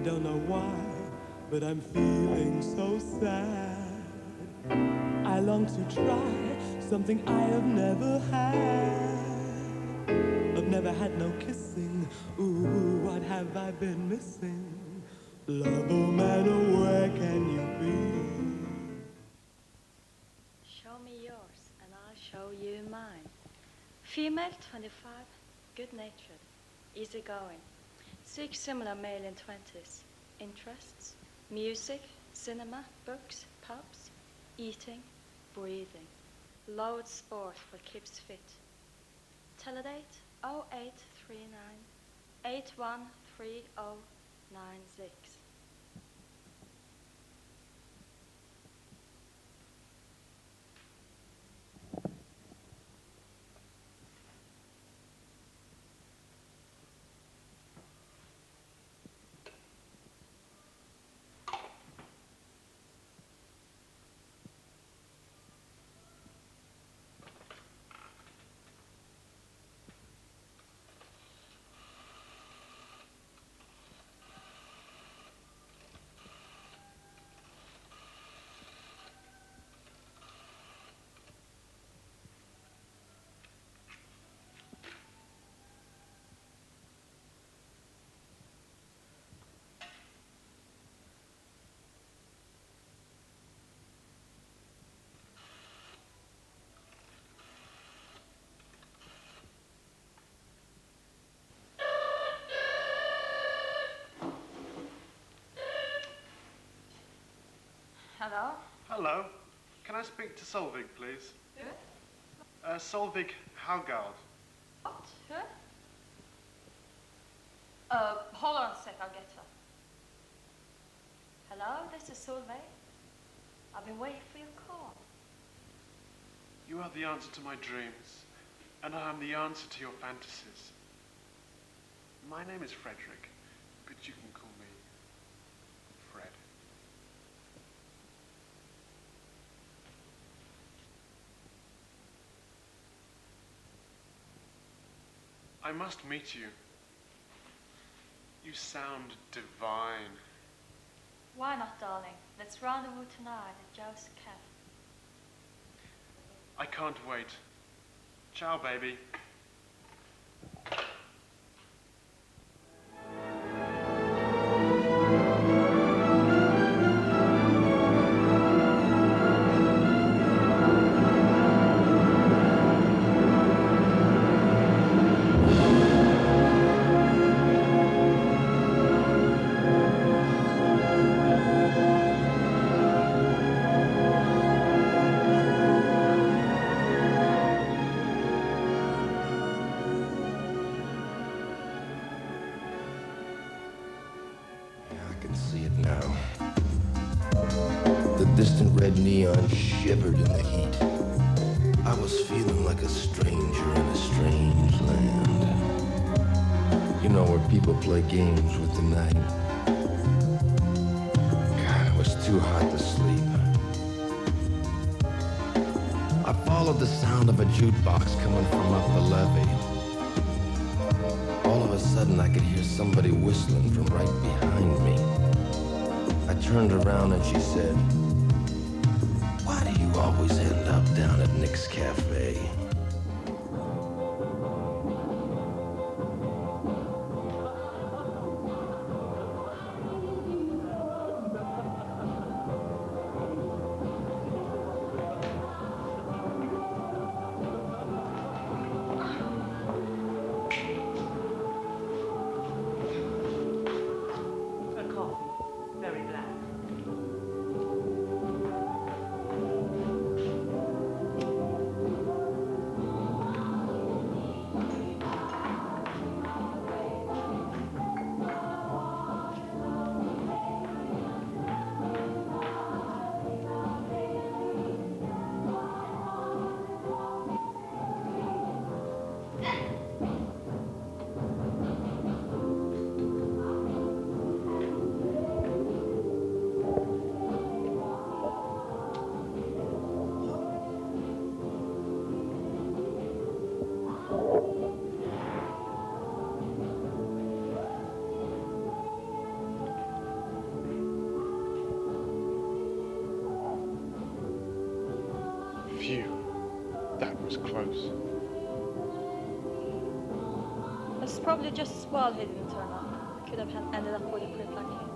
don't know why, but I'm feeling so sad. I long to try something I have never had. I've never had no kissing. Ooh, what have I been missing? Love, oh man, oh, where can you be? Show me yours, and I'll show you mine. Female, 25, good-natured, easygoing. Seeks similar male in 20s. Interests, music, cinema, books, pubs, eating, breathing. Loads sport but keeps fit. Teledate 0839 813096. Hello? Hello. Can I speak to Solvig, please? Who? Solvig Haugaard. What? Who? Hold on a sec, I'll get her. Hello, this is Solveig. I've been waiting for your call. You are the answer to my dreams, and I am the answer to your fantasies. My name is Frederick, but you can call me Fred. I must meet you. You sound divine. Why not, darling? Let's rendezvous tonight at Joe's Cafe. I can't wait. Ciao, baby. Distant red neon shivered in the heat. I was feeling like a stranger in a strange land. You know, where people play games with the night. God, it was too hot to sleep. I followed the sound of a jukebox coming from up the levee. All of a sudden, I could hear somebody whistling from right behind me. I turned around and she said, "Why do you always end up down at Nick's Cafe?" was close. It's probably just as well he didn't turn up. Could have ended up with a crib like him.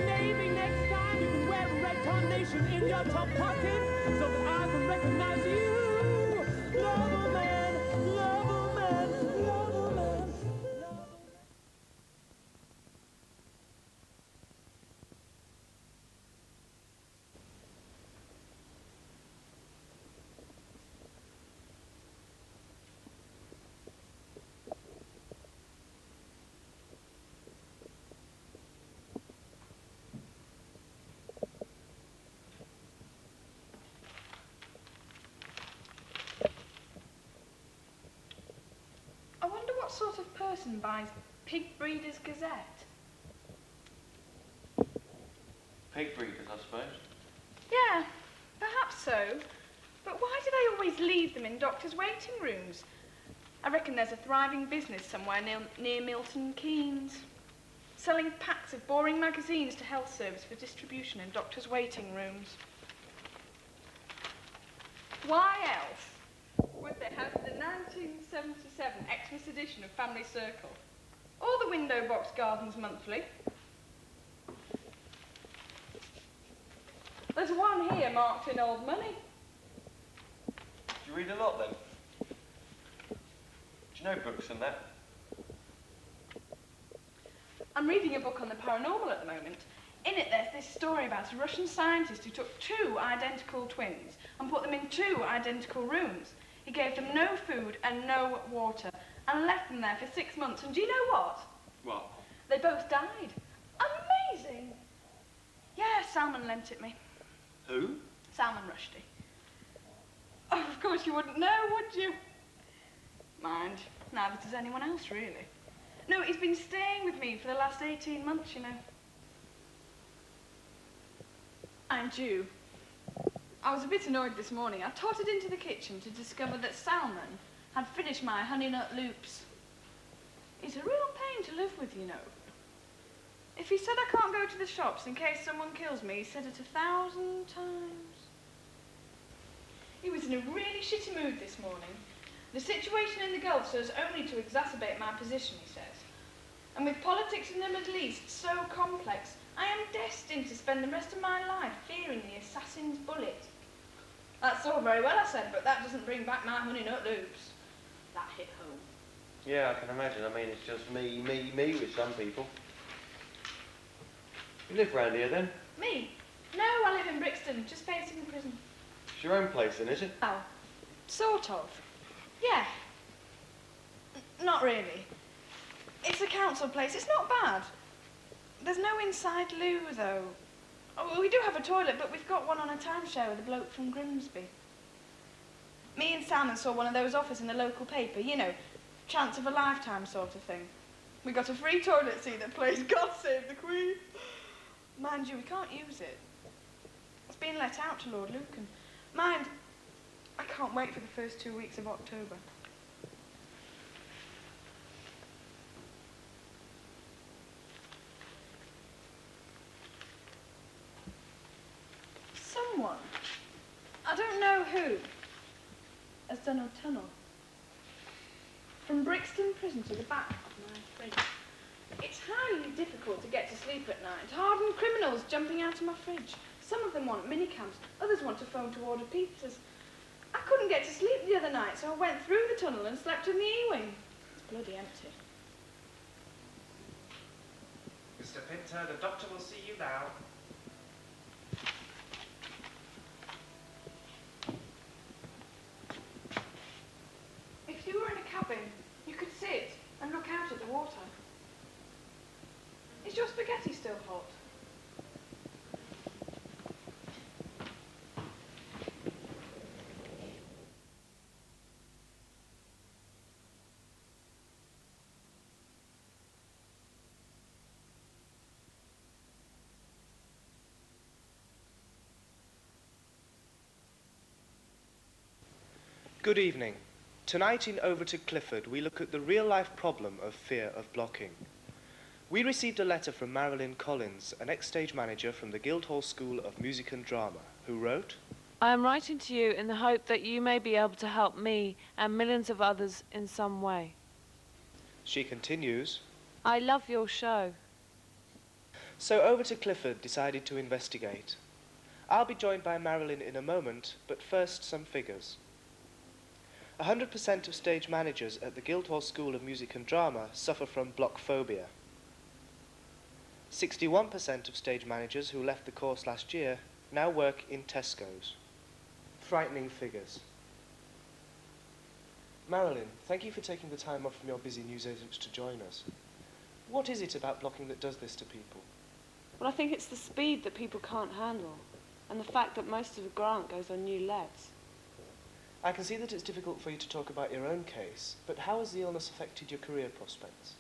Maybe next time you can wear a red carnation in your top pocket so that I can recognize you. Love a man, love a man, love a man, love a man. I wonder what sort of person buys Pig Breeders' Gazette? Pig breeders, I suppose. Yeah, perhaps so. But why do they always leave them in doctors' waiting rooms? I reckon there's a thriving business somewhere near Milton Keynes, selling packs of boring magazines to health service for distribution in doctors' waiting rooms. Why else would they have the 1977 Xmas edition of Family Circle? Or the Window Box Gardens Monthly? There's one here marked in old money. Do you read a lot then? Do you know books and that? I'm reading a book on the paranormal at the moment. In it there's this story about a Russian scientist who took two identical twins and put them in two identical rooms. He gave them no food and no water and left them there for 6 months. And do you know what? What? They both died. Amazing! Yeah, Salmon lent it me. Who? Salmon Rushdie. Oh, of course you wouldn't know, would you? Mind, neither does anyone else, really. No, he's been staying with me for the last 18 months, you know. And you. I was a bit annoyed this morning. I tottered into the kitchen to discover that Salmon had finished my honey nut loops. He's a real pain to live with, you know. If he said I can't go to the shops in case someone kills me, he said it 1,000 times. He was in a really shitty mood this morning. The situation in the Gulf serves only to exacerbate my position, he says. And with politics in the Middle East so complex, I am destined to spend the rest of my life fearing the assassin's bullet. That's all very well, I said, but that doesn't bring back my honey nut loops. That hit home. Yeah, I can imagine. I mean, it's just me with some people. You live round here then? Me? No, I live in Brixton, just facing the prison. It's your own place then, is it? Oh, sort of. Yeah. Not really. It's a council place. It's not bad. There's no inside loo, though. Oh, we do have a toilet, but we've got one on a timeshare with a bloke from Grimsby. Me and Salmon saw one of those offers in the local paper, you know, chance of a lifetime sort of thing. We got a free toilet seat that plays God Save the Queen. Mind you, we can't use it. It's been let out to Lord Lucan. Mind, I can't wait for the first 2 weeks of October. Someone, I don't know who, has done a tunnel from Brixton Prison to the back of my fridge. It's highly difficult to get to sleep at night. Hardened criminals jumping out of my fridge. Some of them want minicabs, others want to phone to order pizzas. I couldn't get to sleep the other night, so I went through the tunnel and slept in the E-wing. It's bloody empty. Mr. Pinter, the doctor will see you now. If you were in a cabin, you could sit and look out at the water. Is your spaghetti still hot? Good evening. Tonight in Over to Clifford, we look at the real-life problem of fear of blocking. We received a letter from Marilyn Collins, an ex-stage manager from the Guildhall School of Music and Drama, who wrote, I am writing to you in the hope that you may be able to help me and millions of others in some way. She continues, I love your show. So over to Clifford decided to investigate. I'll be joined by Marilyn in a moment, but first some figures. 100% of stage managers at the Guildhall School of Music and Drama suffer from block phobia. 61% of stage managers who left the course last year now work in Tesco's. Frightening figures. Marilyn, thank you for taking the time off from your busy newsagents to join us. What is it about blocking that does this to people? Well, I think it's the speed that people can't handle, and the fact that most of the grant goes on new leads. I can see that it's difficult for you to talk about your own case, but how has the illness affected your career prospects?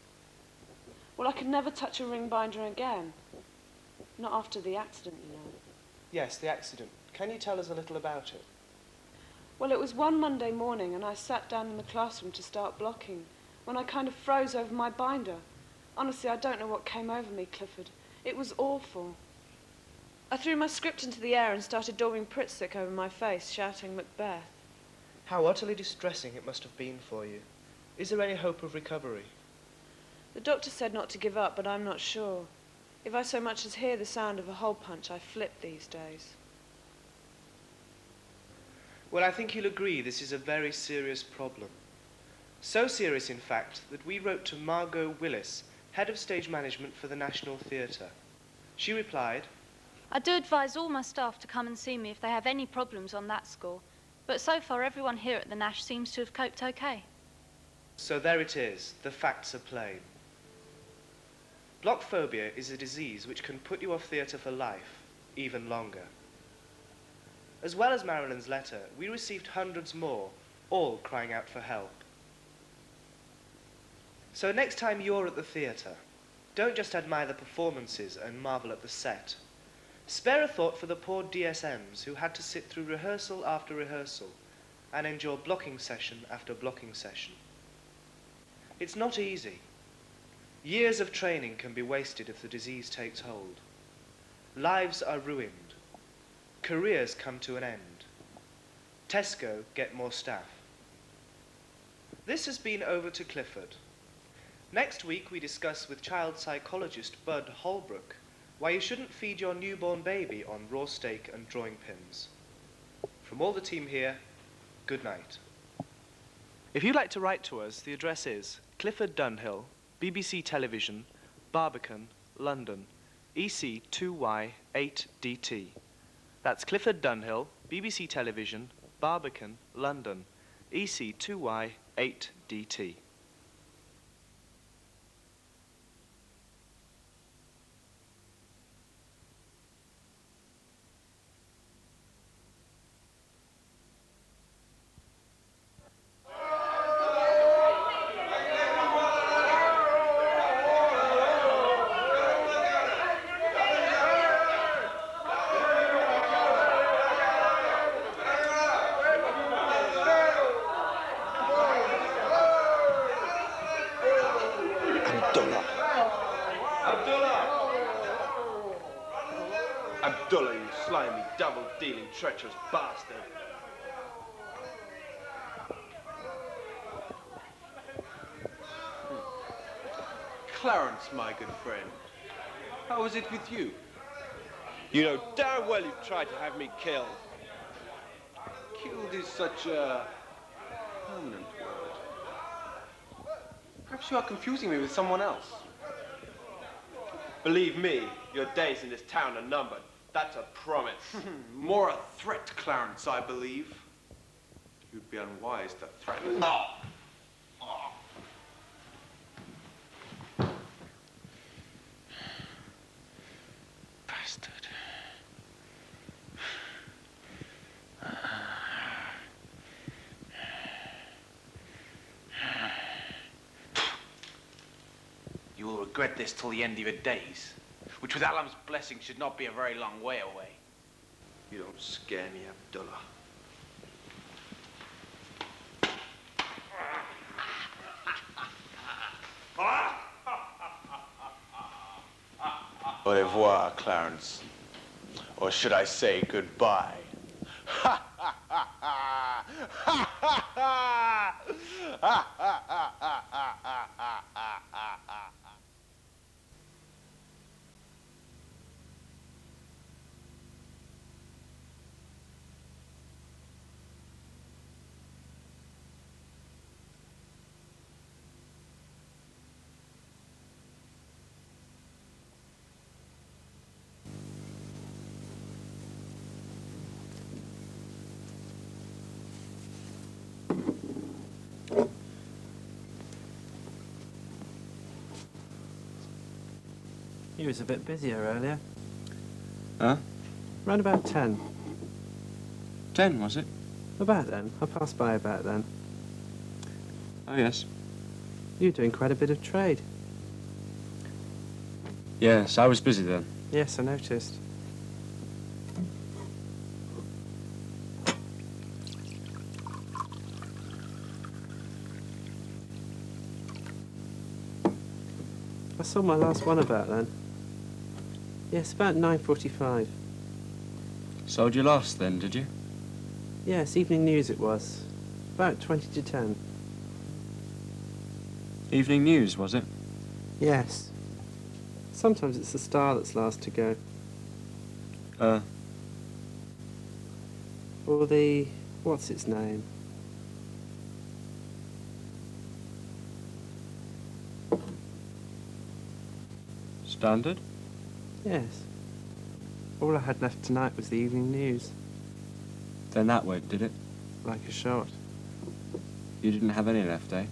Well, I could never touch a ring binder again. Not after the accident, you know. Yes, the accident. Can you tell us a little about it? Well, it was one Monday morning, and I sat down in the classroom to start blocking, when I kind of froze over my binder. Honestly, I don't know what came over me, Clifford. It was awful. I threw my script into the air and started daubing Pritzker over my face, shouting Macbeth. How utterly distressing it must have been for you. Is there any hope of recovery? The doctor said not to give up, but I'm not sure. If I so much as hear the sound of a hole punch, I flip these days. Well, I think you'll agree this is a very serious problem. So serious, in fact, that we wrote to Margot Willis, Head of Stage Management for the National Theatre. She replied, I do advise all my staff to come and see me if they have any problems on that score, but so far everyone here at the Nash seems to have coped okay. So there it is, the facts are plain. Block phobia is a disease which can put you off theatre for life, even longer. As well as Marilyn's letter, we received hundreds more, all crying out for help. So next time you're at the theatre, don't just admire the performances and marvel at the set. Spare a thought for the poor DSMs who had to sit through rehearsal after rehearsal and endure blocking session after blocking session. It's not easy. Years of training can be wasted if the disease takes hold. Lives are ruined. Careers come to an end. Tesco get more staff. This has been Over to Clifford. Next week we discuss with child psychologist Bud Holbrook why you shouldn't feed your newborn baby on raw steak and drawing pins. From all the team here, good night. If you'd like to write to us, the address is Clifford Dunhill, BBC Television, Barbican, London, EC 2Y8DT. That's Clifford Dunhill, BBC Television, Barbican, London, EC 2Y8DT. Abdullah, you slimy, double-dealing, treacherous bastard. Clarence, my good friend, how is it with you? You know damn well you've tried to have me killed. Killed is such a permanent word. Perhaps you are confusing me with someone else. Believe me, your days in this town are numbered. That's a promise. More a threat, Clarence, I believe. You'd be unwise to threaten. No. Bastard. You will regret this till the end of your days, which with Alam's blessing should not be a very long way away. You don't scare me, Abdullah. Au revoir, Clarence. Or should I say goodbye? He was a bit busier earlier. Huh? Round about 10. 10, was it? About then. I passed by about then. Oh, yes. You were doing quite a bit of trade. Yes, I was busy then. Yes, I noticed. I saw my last one about then. Yes, about 9:45. Sold your last then, did you? Yes, evening news it was. About 20 to 10. Evening news, was it? Yes. Sometimes it's the Star that's last to go. Or the... what's its name? Standard? Yes. All I had left tonight was the evening news. Then that went, did it? Like a shot. You didn't have any left, eh?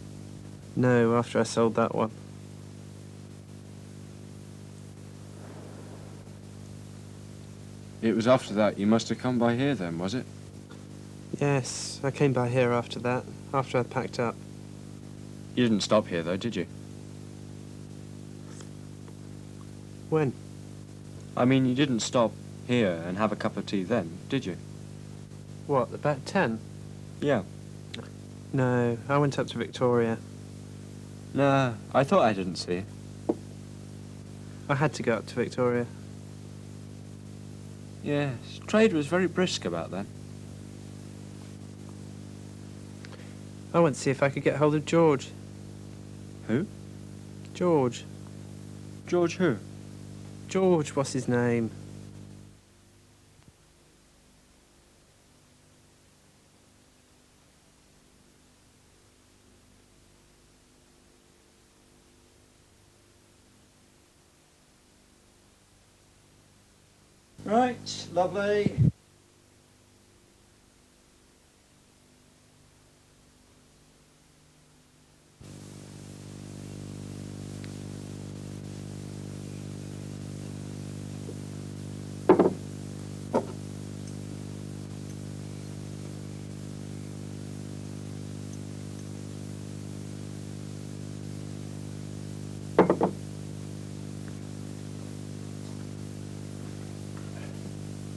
No, after I sold that one. It was after that you must have come by here then, was it? Yes, I came by here after that, after I'd packed up. You didn't stop here though, did you? When? I mean, you didn't stop here and have a cup of tea then, did you? What, about 10? Yeah. No, I went up to Victoria. Nah, I thought I didn't see you. I had to go up to Victoria. Yes, trade was very brisk about then. I went to see if I could get hold of George. Who? George. George who? George, what's his name? Right, lovely.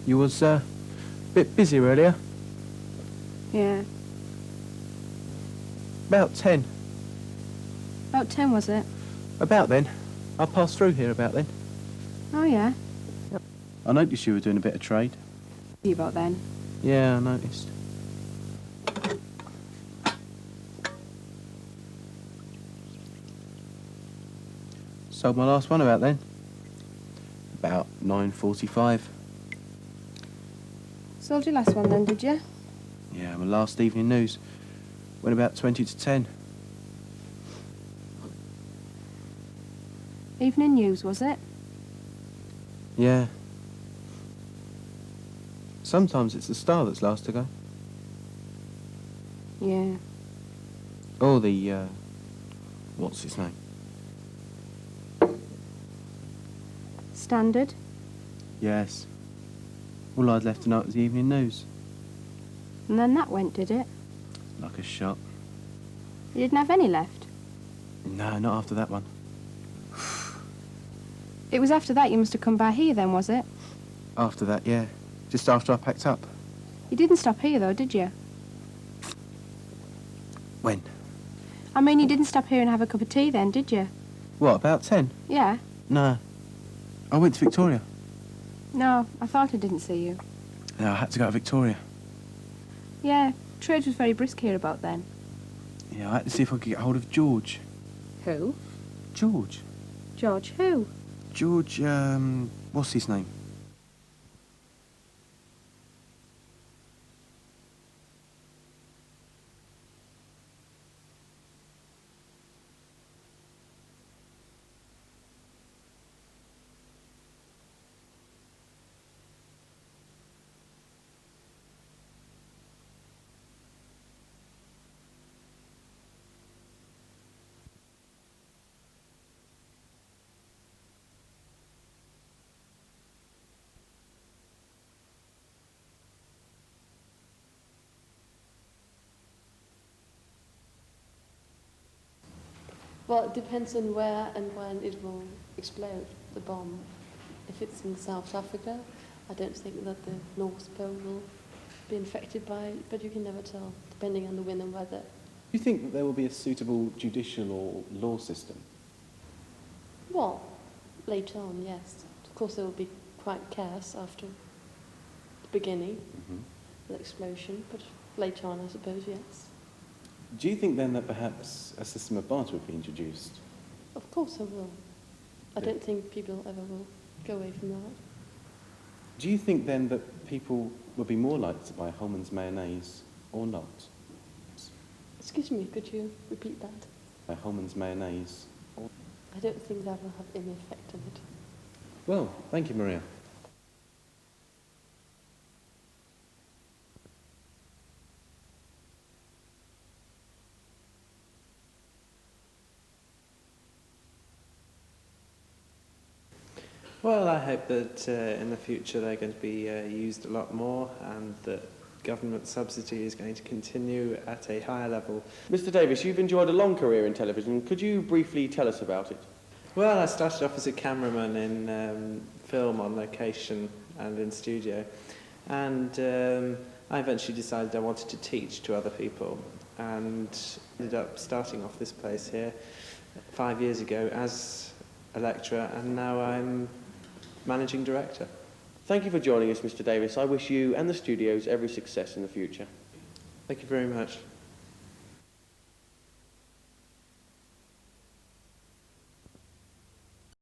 You was, a bit busy earlier. Yeah. About 10. About 10, was it? About then. I passed through here about then. Oh, yeah. I noticed you were doing a bit of trade. You about then? Yeah, I noticed. Sold my last one about then. About 9:45. Sold your last one then, did you? Yeah, my last evening news. Went about 20 to 10. Evening news, was it? Yeah. Sometimes it's the Star that's last to go. Yeah. Or the, what's his name? Standard? Yes. All I'd left tonight was the evening news. And then that went, did it? Like a shot. You didn't have any left? No, not after that one. It was after that you must have come by here then, was it? After that, yeah. Just after I packed up. You didn't stop here though, did you? When? I mean, you didn't stop here and have a cup of tea then, did you? What, about 10? Yeah. No. I went to Victoria. No, I thought I didn't see you. No, I had to go to Victoria. Yeah, trade was very brisk here about then. Yeah, I had to see if I could get hold of George. Who? George. George who? George, what's his name? Well, it depends on where and when it will explode, the bomb. If it's in South Africa, I don't think that the North Pole will be infected by it, but you can never tell, depending on the wind and weather. Do you think that there will be a suitable judicial or law system? Well, later on, yes. Of course, there will be quite chaos after the beginning, the explosion, but later on, I suppose, yes. Do you think then that perhaps a system of barter would be introduced? Of course I will. I don't think people ever will go away from that. Do you think then that people would be more likely to buy Holman's mayonnaise or not? Excuse me, could you repeat that? Buy Holman's mayonnaise or... I don't think that will have any effect on it. Well, thank you, Maria. Well, I hope that in the future they're going to be used a lot more and that government subsidy is going to continue at a higher level. Mr. Davis, you've enjoyed a long career in television. Could you briefly tell us about it? Well, I started off as a cameraman in film on location and in studio, and I eventually decided I wanted to teach to other people and ended up starting off this place here 5 years ago as a lecturer, and now I'm managing director. Thank you for joining us, Mr. Davis. I wish you and the studios every success in the future. Thank you very much.